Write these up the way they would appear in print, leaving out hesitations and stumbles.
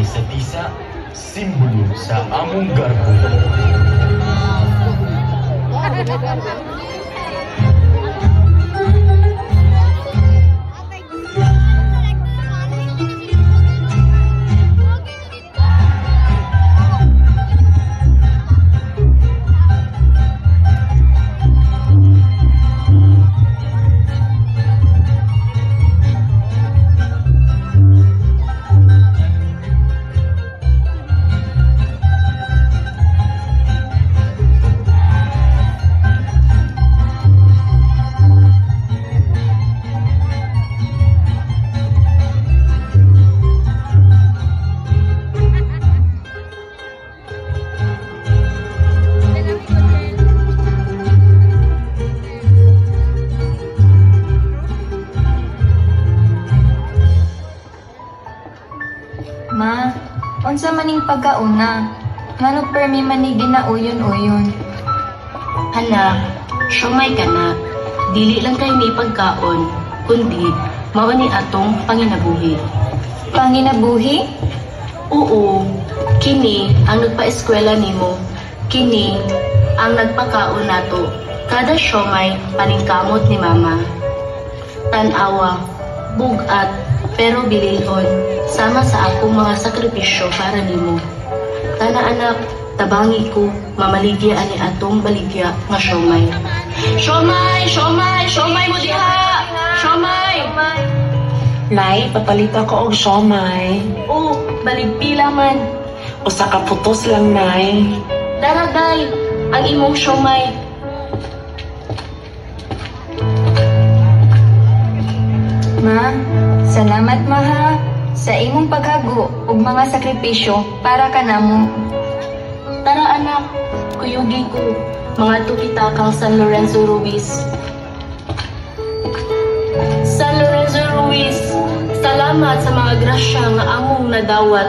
sa tisa, simbolo sa among garbo. Ma, unsa maning pagkauna? Ngano permi manig ginauyon-uyon? Hala, syumay ka na. Dili lang kayo ni pagkaon, kundi mao ni atong panginabuhi. Panginabuhi? Oo, kini ang nagpa-eskwela nimo. Kini ang nagpakaon nato. Kada syumay paningkamot ni mama. Tanawa, bugat, pero bililhon, sama sa akong mga sakripisyo para nimo. Tana anak, tabangi ko, mamaligya ani atong baligya nga syomay. Syomay! Syomay! Syomay mo diha! Syomay! Nay, papalita ko og siomay. Oh, baligpila man. Usa ka putos lang, nay. Daragay, ang imong syomay. Ma, salamat ma ha sa imong paghago ug mga sakripisyo para kanamo. Tara anak, kuyugi ko. Mga tukita kang San Lorenzo Ruiz. San Lorenzo Ruiz, salamat sa mga grasya nga among nadawat.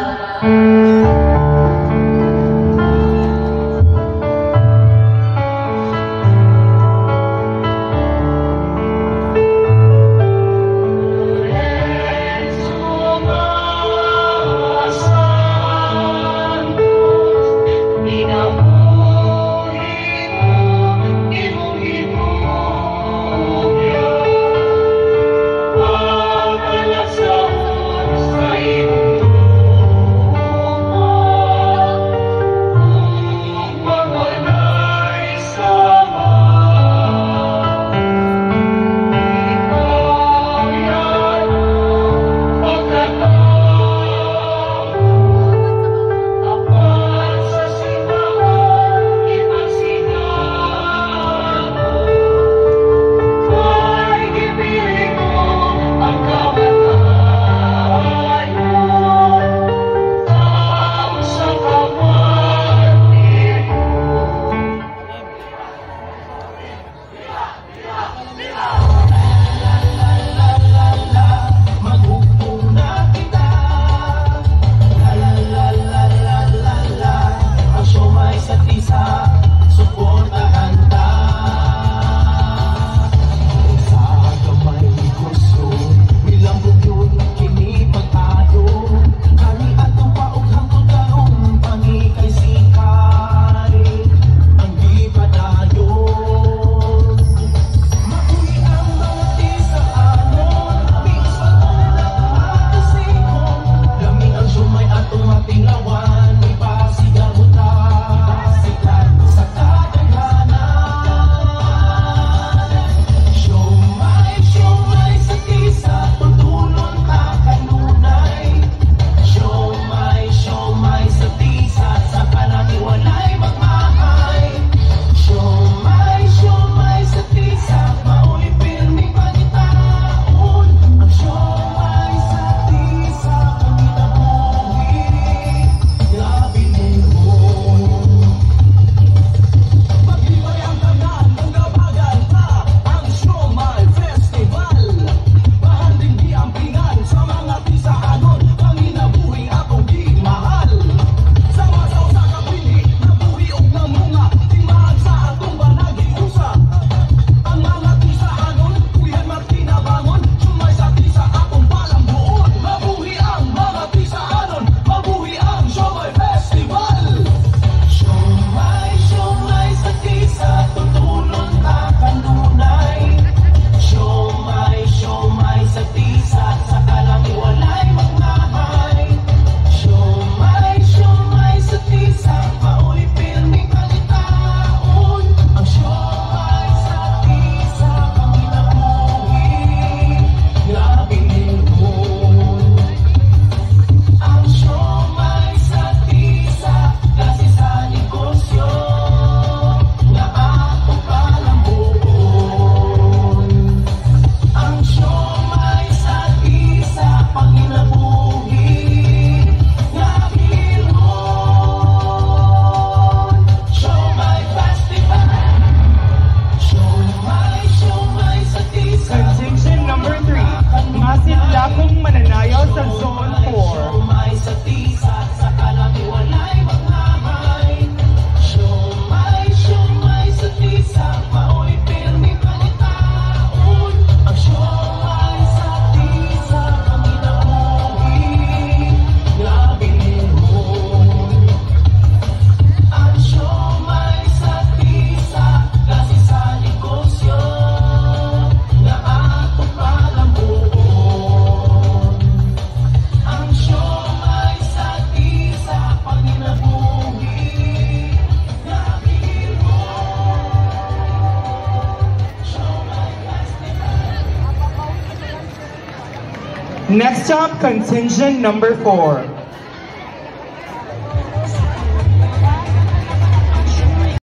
Next up, contingent number 4.